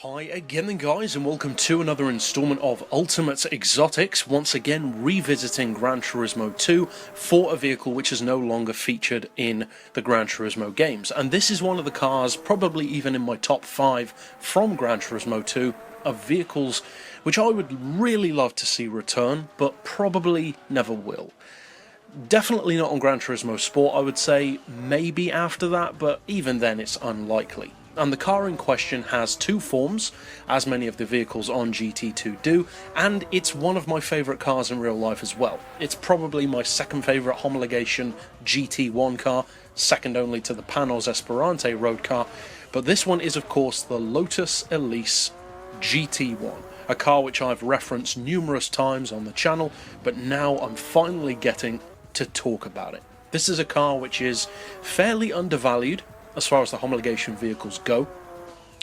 Hi again then guys, and welcome to another installment of Ultimate Exotics, once again revisiting Gran Turismo 2 for a vehicle which is no longer featured in the Gran Turismo games. And this is one of the cars, probably even in my top 5 from Gran Turismo 2, of vehicles which I would really love to see return, but probably never will. Definitely not on Gran Turismo Sport, I would say, maybe after that, but even then it's unlikely. And the car in question has two forms, as many of the vehicles on GT2 do, and it's one of my favourite cars in real life as well. It's probably my second favourite homologation GT1 car, second only to the Panos Aspirated road car, but this one is of course the Lotus Elise GT1, a car which I've referenced numerous times on the channel, but now I'm finally getting to talk about it. This is a car which is fairly undervalued as far as the homologation vehicles go.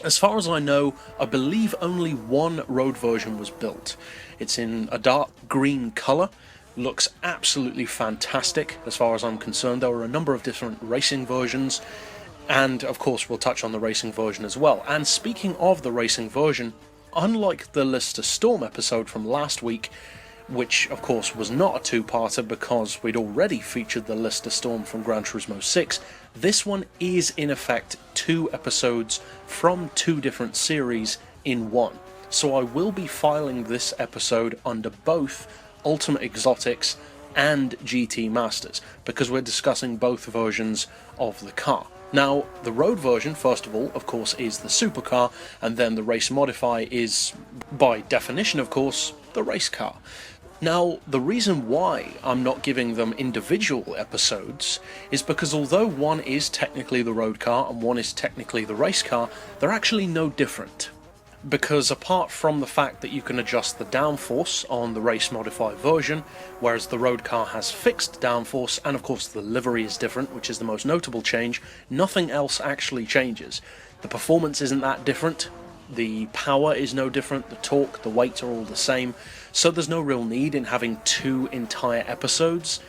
As far as I know, I believe only one road version was built. It's in a dark green colour, looks absolutely fantastic as far as I'm concerned. There were a number of different racing versions, and of course we'll touch on the racing version as well. And speaking of the racing version, unlike the Litre Storm episode from last week, which of course was not a two-parter because we'd already featured the Litre Storm from Gran Turismo 6, this one is in effect two episodes from two different series in one. So I will be filing this episode under both Ultimate Exotics and GT Masters, because we're discussing both versions of the car. Now, the road version, first of all, of course, is the supercar, and then the race modify is, by definition, of course, the race car. Now, the reason why I'm not giving them individual episodes is because although one is technically the road car and one is technically the race car, they're actually no different. Because apart from the fact that you can adjust the downforce on the race modified version, whereas the road car has fixed downforce, and of course the livery is different, which is the most notable change, nothing else actually changes. The performance isn't that different, the power is no different, the torque, the weight are all the same, so there's no real need in having two entire episodes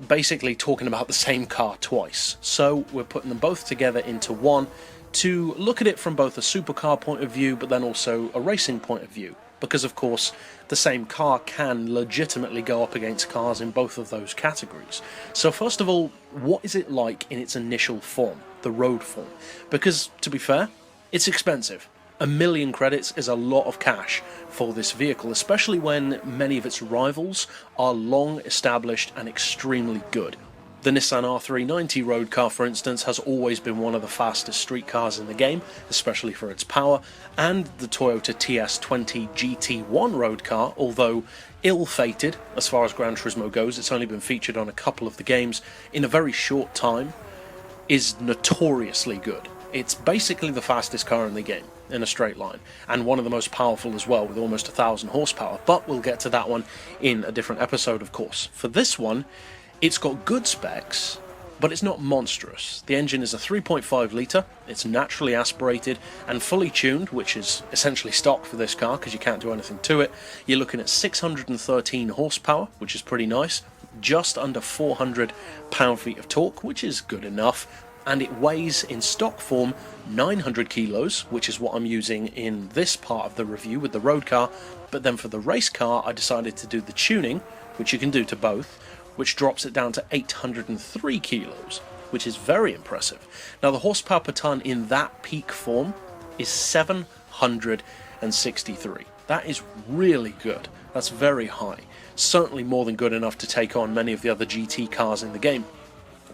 basically talking about the same car twice. So we're putting them both together into one to look at it from both a supercar point of view, but then also a racing point of view, because of course the same car can legitimately go up against cars in both of those categories. So first of all, what is it like in its initial form, the road form? Because to be fair, it's expensive. 1 million credits is a lot of cash for this vehicle, especially when many of its rivals are long established and extremely good. The Nissan R390 road car, for instance, has always been one of the fastest street cars in the game, especially for its power, and the Toyota TS20 GT1 road car, although ill-fated as far as Gran Turismo goes, it's only been featured on a couple of the games in a very short time, is notoriously good. It's basically the fastest car in the game, in a straight line, and one of the most powerful as well, with almost 1,000 horsepower, but we'll get to that one in a different episode, of course. For this one, it's got good specs, but it's not monstrous. The engine is a 3.5 litre, it's naturally aspirated and fully tuned, which is essentially stock for this car because you can't do anything to it. You're looking at 613 horsepower, which is pretty nice, just under 400 pound-feet of torque, which is good enough, and it weighs in stock form 900 kilos, which is what I'm using in this part of the review with the road car, but then for the race car I decided to do the tuning, which you can do to both, which drops it down to 803 kilos, which is very impressive. Now the horsepower per tonne in that peak form is 763. That is really good. That's very high. Certainly more than good enough to take on many of the other GT cars in the game.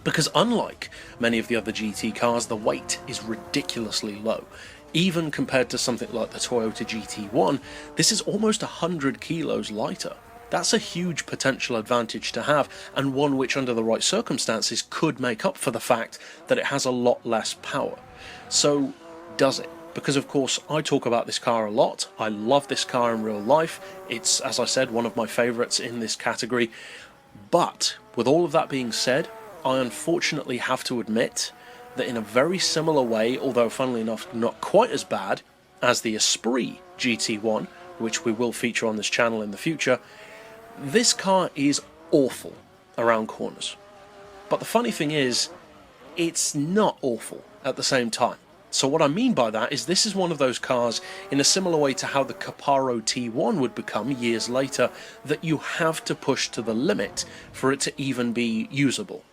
Because unlike many of the other GT cars, the weight is ridiculously low. Even compared to something like the Toyota GT1, this is almost 100 kilos lighter. That's a huge potential advantage to have, and one which under the right circumstances could make up for the fact that it has a lot less power. So, does it? Because of course I talk about this car a lot, I love this car in real life, it's, as I said, one of my favourites in this category, but with all of that being said, I unfortunately have to admit that in a very similar way, although funnily enough not quite as bad as the Esprit GT1, which we will feature on this channel in the future, this car is awful around corners. But the funny thing is, it's not awful at the same time. So what I mean by that is this is one of those cars, in a similar way to how the Caparo T1 would become years later, that you have to push to the limit for it to even be usable.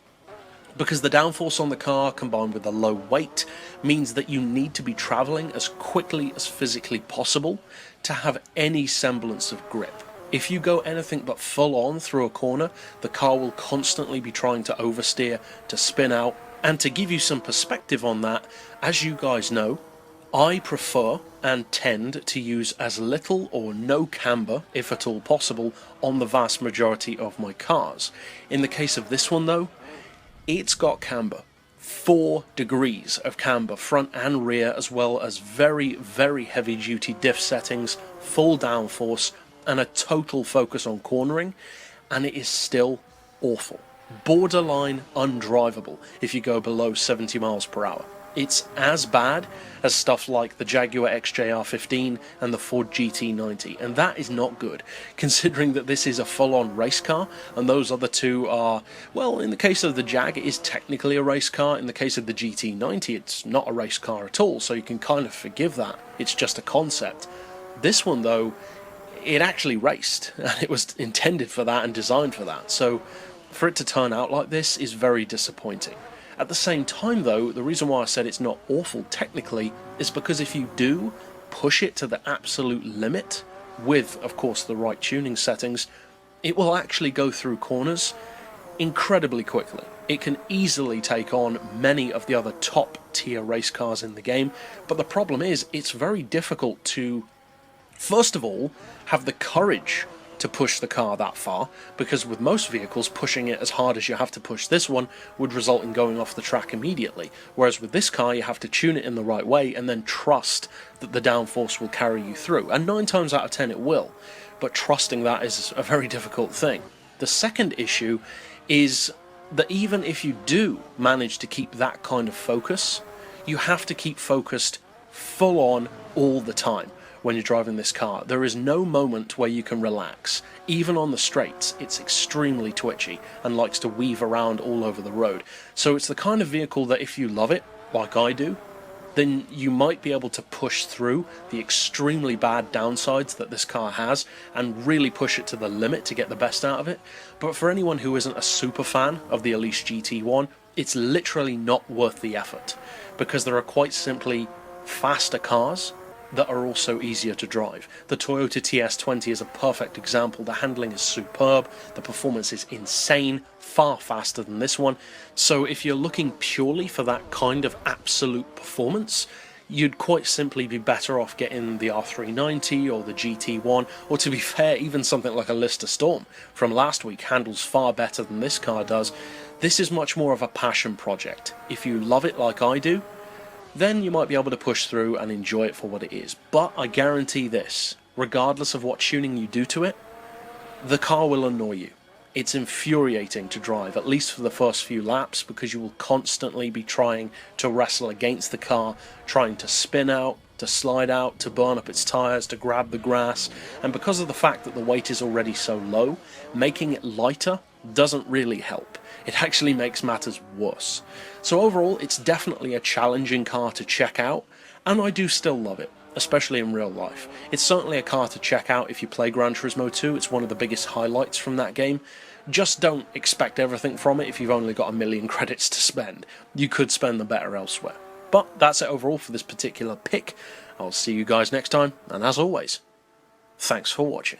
Because the downforce on the car, combined with the low weight, means that you need to be travelling as quickly as physically possible to have any semblance of grip. If you go anything but full on through a corner, the car will constantly be trying to oversteer, to spin out. And to give you some perspective on that, as you guys know, I prefer and tend to use as little or no camber, if at all possible, on the vast majority of my cars. In the case of this one though, it's got camber. 4 degrees of camber, front and rear, as well as very, very heavy duty diff settings, full downforce, and a total focus on cornering, and it is still awful. Borderline undrivable if you go below 70 miles per hour. It's as bad as stuff like the Jaguar XJR15 and the Ford GT90, and that is not good, considering that this is a full-on race car, and those other two are, well, in the case of the Jag, it is technically a race car. In the case of the GT90, it's not a race car at all, so you can kind of forgive that. It's just a concept. This one, though, it actually raced, and it was intended for that and designed for that, so for it to turn out like this is very disappointing. At the same time though, the reason why I said it's not awful technically is because if you do push it to the absolute limit, with of course the right tuning settings, it will actually go through corners incredibly quickly. It can easily take on many of the other top tier race cars in the game, but the problem is it's very difficult to, first of all, have the courage to push the car that far, because with most vehicles, pushing it as hard as you have to push this one would result in going off the track immediately, whereas with this car you have to tune it in the right way and then trust that the downforce will carry you through, and 9 times out of 10 it will, but trusting that is a very difficult thing. The second issue is that even if you do manage to keep that kind of focus, you have to keep focused full on all the time. When you're driving this car, there is no moment where you can relax. Even on the straights, it's extremely twitchy and likes to weave around all over the road. So it's the kind of vehicle that if you love it, like I do, then you might be able to push through the extremely bad downsides that this car has and really push it to the limit to get the best out of it. But for anyone who isn't a super fan of the Elise GT1, it's literally not worth the effort, because there are quite simply faster cars that are also easier to drive. The Toyota TS20 is a perfect example. The handling is superb, the performance is insane, far faster than this one. So if you're looking purely for that kind of absolute performance, you'd quite simply be better off getting the R390 or the GT1, or to be fair, even something like a Lister Storm from last week handles far better than this car does. This is much more of a passion project. If you love it like I do, then you might be able to push through and enjoy it for what it is. But I guarantee this, regardless of what tuning you do to it, the car will annoy you. It's infuriating to drive, at least for the first few laps, because you will constantly be trying to wrestle against the car, trying to spin out, to slide out, to burn up its tyres, to grab the grass, and because of the fact that the weight is already so low, making it lighter doesn't really help. It actually makes matters worse. So overall, it's definitely a challenging car to check out, and I do still love it, especially in real life. It's certainly a car to check out if you play Gran Turismo 2, it's one of the biggest highlights from that game. Just don't expect everything from it if you've only got 1,000,000 credits to spend. You could spend them better elsewhere. But that's it overall for this particular pick. I'll see you guys next time, and as always, thanks for watching.